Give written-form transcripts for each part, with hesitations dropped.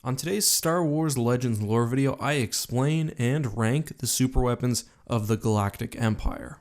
On today's Star Wars Legends lore video, I explain and rank the super weapons of the Galactic Empire.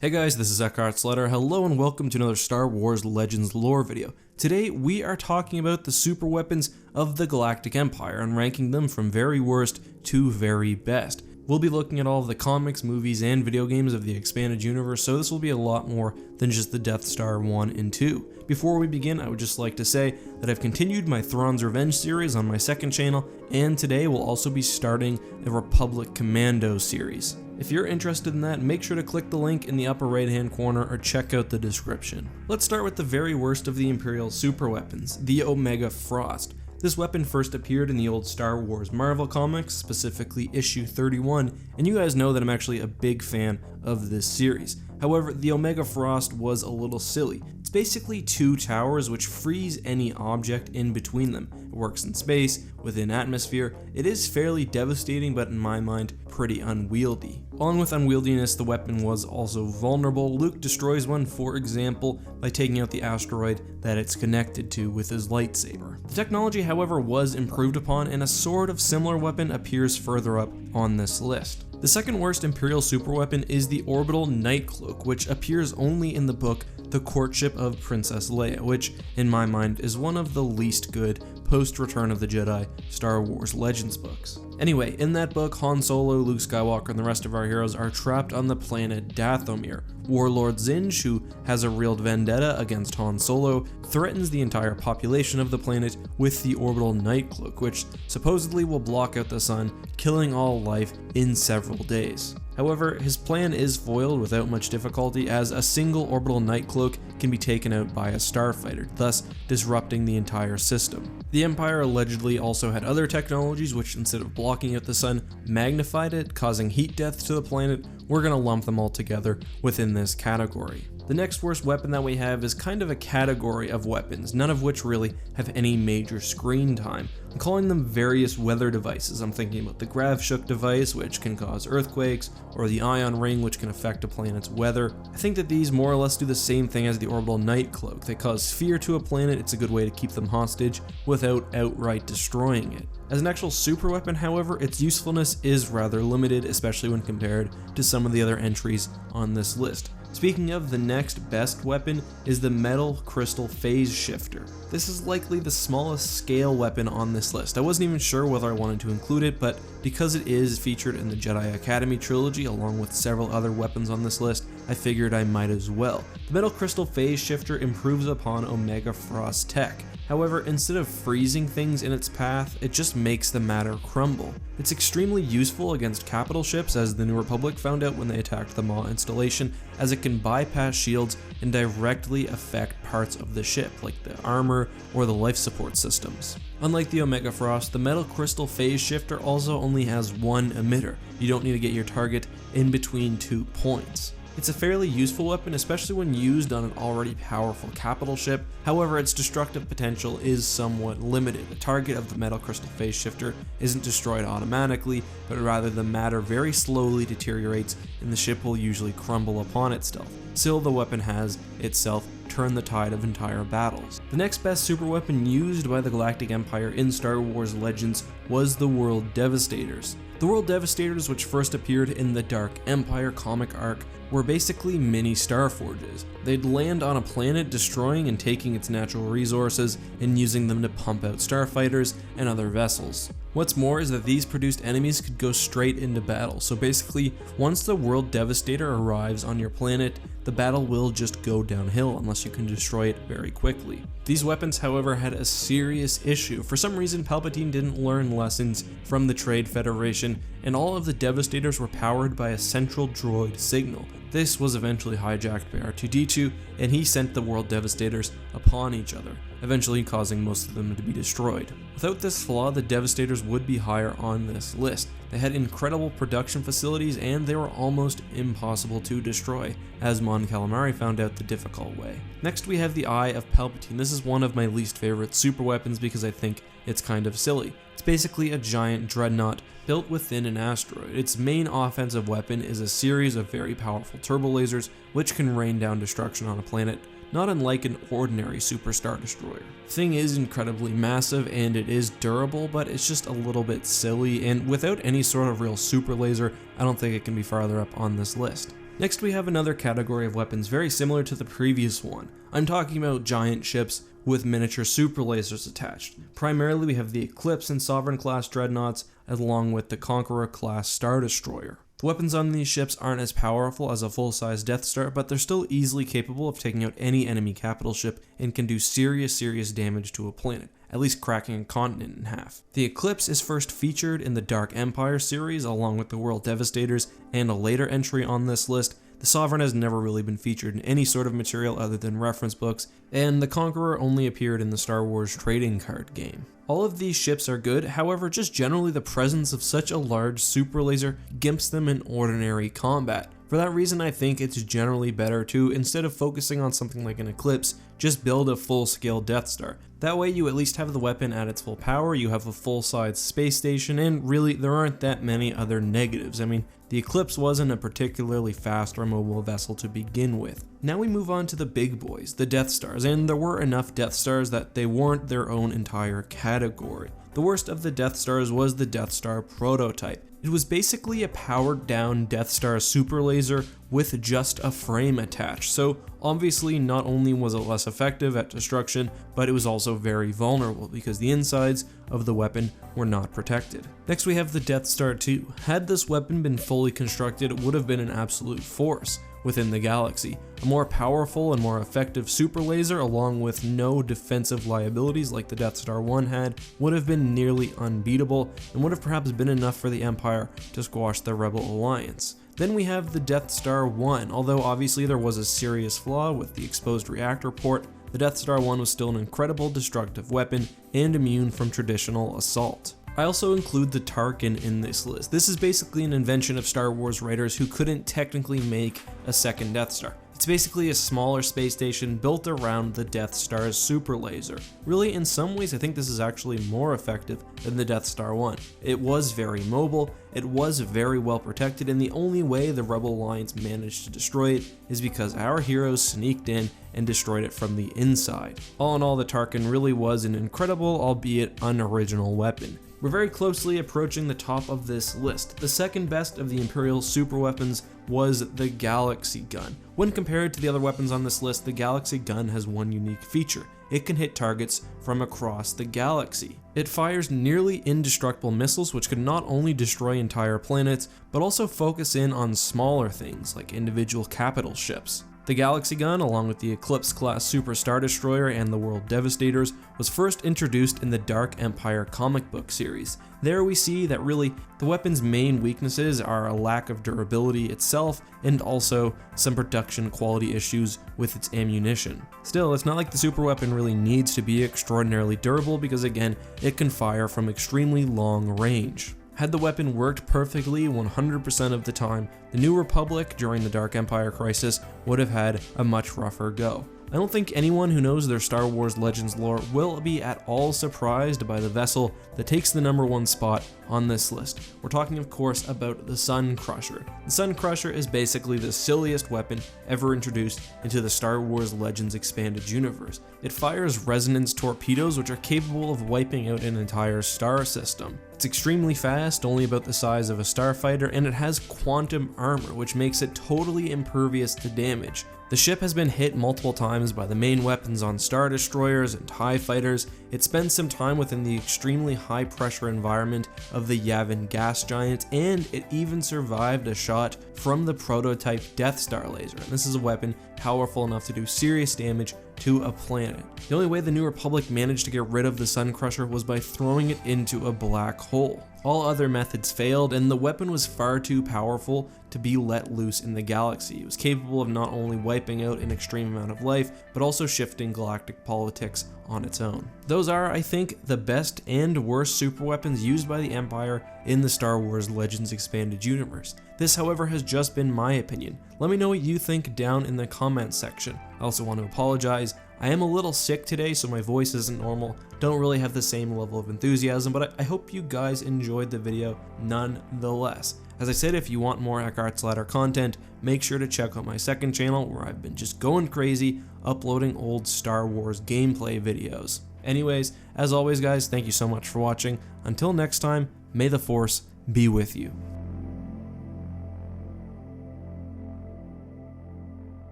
Hey guys, this is EckhartsLadder. Hello and welcome to another Star Wars Legends lore video. Today we are talking about the super weapons of the Galactic Empire and ranking them from very worst to very best. We'll be looking at all of the comics, movies, and video games of the expanded universe, so this will be a lot more than just the Death Star 1 and 2. Before we begin, I would just like to say that I've continued my Thrawn's Revenge series on my second channel, and today we'll also be starting a Republic Commando series. If you're interested in that, make sure to click the link in the upper right hand corner or check out the description. Let's start with the very worst of the Imperial super weapons, the Omega Frost. This weapon first appeared in the old Star Wars Marvel comics, specifically issue 31, and you guys know that I'm actually a big fan of this series. However, the Omega Frost was a little silly. It's basically two towers which freeze any object in between them. It works in space, within atmosphere. It is fairly devastating, but in my mind, pretty unwieldy. Along with unwieldiness, the weapon was also vulnerable. Luke destroys one, for example, by taking out the asteroid that it's connected to with his lightsaber. The technology, however, was improved upon, and a sort of similar weapon appears further up on this list. The second worst Imperial superweapon is the Orbital Night Cloak, which appears only in the book The Courtship of Princess Leia, which, in my mind, is one of the least good post-Return of the Jedi Star Wars Legends books. Anyway, in that book, Han Solo, Luke Skywalker, and the rest of our heroes are trapped on the planet Dathomir. Warlord Zinj, who has a real vendetta against Han Solo, threatens the entire population of the planet with the Orbital Night Cloak, which supposedly will block out the sun, killing all life in several days. However, his plan is foiled without much difficulty, as a single orbital night cloak can be taken out by a starfighter, thus disrupting the entire system. The Empire allegedly also had other technologies which, instead of blocking out the sun, magnified it, causing heat death to the planet. We're going to lump them all together within this category. The next worst weapon that we have is kind of a category of weapons, none of which really have any major screen time. I'm calling them various weather devices. I'm thinking about the Gravshook device, which can cause earthquakes, or the Ion Ring, which can affect a planet's weather. I think that these more or less do the same thing as the Orbital Night Cloak. They cause fear to a planet. It's a good way to keep them hostage without outright destroying it. As an actual super weapon, however, its usefulness is rather limited, especially when compared to some of the other entries on this list. Speaking of, the next best weapon is the Metal Crystal Phase Shifter. This is likely the smallest scale weapon on this list. I wasn't even sure whether I wanted to include it, but because it is featured in the Jedi Academy trilogy along with several other weapons on this list, I figured I might as well. The Metal Crystal Phase Shifter improves upon Omega Frost tech. However, instead of freezing things in its path, it just makes the matter crumble. It's extremely useful against capital ships, as the New Republic found out when they attacked the Maw installation, as it can bypass shields and directly affect parts of the ship, like the armor or the life support systems. Unlike the Omega Frost, the Metal Crystal Phase Shifter also only has one emitter. You don't need to get your target in between 2 points. It's a fairly useful weapon, especially when used on an already powerful capital ship. However, its destructive potential is somewhat limited. The target of the Metal Crystal Phase Shifter isn't destroyed automatically, but rather the matter very slowly deteriorates and the ship will usually crumble upon itself. Still, the weapon has itself turned the tide of entire battles. The next best super weapon used by the Galactic Empire in Star Wars Legends was the World Devastators. The World Devastators, which first appeared in the Dark Empire comic arc, were basically mini Starforges. They'd land on a planet, destroying and taking its natural resources and using them to pump out starfighters and other vessels. What's more is that these produced enemies could go straight into battle, so basically, once the World Devastator arrives on your planet, the battle will just go downhill unless you can destroy it very quickly. These weapons, however, had a serious issue. For some reason, Palpatine didn't learn lessons from the Trade Federation, and all of the Devastators were powered by a central droid signal. This was eventually hijacked by R2-D2, and he sent the World Devastators upon each other, eventually causing most of them to be destroyed. Without this flaw, the Devastators would be higher on this list. They had incredible production facilities, and they were almost impossible to destroy, as Mon Calamari found out the difficult way. Next we have the Eye of Palpatine. This is one of my least favorite super weapons because I think it's kind of silly. It's basically a giant dreadnought built within an asteroid. Its main offensive weapon is a series of very powerful turbo lasers which can rain down destruction on a planet, not unlike an ordinary super star destroyer. The thing is incredibly massive and it is durable, but it's just a little bit silly, and without any sort of real super laser, I don't think it can be farther up on this list. Next we have another category of weapons very similar to the previous one. I'm talking about giant ships with miniature super lasers attached. Primarily we have the Eclipse and Sovereign class dreadnoughts along with the Conqueror class Star Destroyer. The weapons on these ships aren't as powerful as a full-size Death Star, but they're still easily capable of taking out any enemy capital ship and can do serious damage to a planet, at least cracking a continent in half. The Eclipse is first featured in the Dark Empire series along with the World Devastators, and a later entry on this list. The Sovereign has never really been featured in any sort of material other than reference books, and the Conqueror only appeared in the Star Wars trading card game. All of these ships are good, however just generally the presence of such a large super laser gimps them in ordinary combat. For that reason I think it's generally better to, instead of focusing on something like an Eclipse, just build a full-scale Death Star. That way you at least have the weapon at its full power, you have a full-size space station, and really there aren't that many other negatives. I mean, the Eclipse wasn't a particularly fast or mobile vessel to begin with. Now we move on to the big boys, the Death Stars, and there were enough Death Stars that they warrant their own entire category. The worst of the Death Stars was the Death Star prototype. It was basically a powered down Death Star super laser with just a frame attached, so obviously not only was it less effective at destruction, but it was also very vulnerable because the insides of the weapon were not protected. Next we have the Death Star 2. Had this weapon been fully constructed, it would have been an absolute force within the galaxy. A more powerful and more effective super laser along with no defensive liabilities like the Death Star 1 had would have been nearly unbeatable and would have perhaps been enough for the Empire to squash the Rebel Alliance. Then we have the Death Star 1. Although obviously there was a serious flaw with the exposed reactor port, the Death Star 1 was still an incredible destructive weapon and immune from traditional assault. I also include the Tarkin in this list. This is basically an invention of Star Wars writers who couldn't technically make a second Death Star. It's basically a smaller space station built around the Death Star's super laser. Really, in some ways, I think this is actually more effective than the Death Star 1. It was very mobile, it was very well protected, and the only way the Rebel Alliance managed to destroy it is because our heroes sneaked in and destroyed it from the inside. All in all, the Tarkin really was an incredible, albeit unoriginal weapon. We're very closely approaching the top of this list. The second best of the Imperial super weapons was the Galaxy Gun. When compared to the other weapons on this list, the Galaxy Gun has one unique feature. It can hit targets from across the galaxy. It fires nearly indestructible missiles which could not only destroy entire planets, but also focus in on smaller things like individual capital ships. The Galaxy Gun, along with the Eclipse class Super Star Destroyer and the World Devastators, was first introduced in the Dark Empire comic book series. There we see that really the weapon's main weaknesses are a lack of durability itself and also some production quality issues with its ammunition. Still, it's not like the super weapon really needs to be extraordinarily durable because again, it can fire from extremely long range. Had the weapon worked perfectly 100% of the time, the New Republic during the Dark Empire crisis would have had a much rougher go. I don't think anyone who knows their Star Wars Legends lore will be at all surprised by the vessel that takes the #1 spot on this list. We're talking of course about the Suncrusher. The Suncrusher is basically the silliest weapon ever introduced into the Star Wars Legends expanded universe. It fires resonance torpedoes which are capable of wiping out an entire star system. It's extremely fast, only about the size of a starfighter, and it has quantum armor which makes it totally impervious to damage. The ship has been hit multiple times by the main weapons on Star Destroyers and TIE Fighters. It spends some time within the extremely high pressure environment of the Yavin gas giant, and it even survived a shot from the prototype Death Star laser. And this is a weapon powerful enough to do serious damage to a planet. The only way the New Republic managed to get rid of the Suncrusher was by throwing it into a black hole. All other methods failed, and the weapon was far too powerful to be let loose in the galaxy. It was capable of not only wiping out an extreme amount of life, but also shifting galactic politics on its own. Those are, I think, the best and worst super weapons used by the Empire in the Star Wars Legends expanded universe. This, however, has just been my opinion. Let me know what you think down in the comments section. I also want to apologize. I am a little sick today, so my voice isn't normal, don't really have the same level of enthusiasm, but I hope you guys enjoyed the video nonetheless. As I said, if you want more EckhartsLadder content, make sure to check out my second channel where I've been just going crazy uploading old Star Wars gameplay videos. Anyways, as always guys, thank you so much for watching. Until next time, may the Force be with you.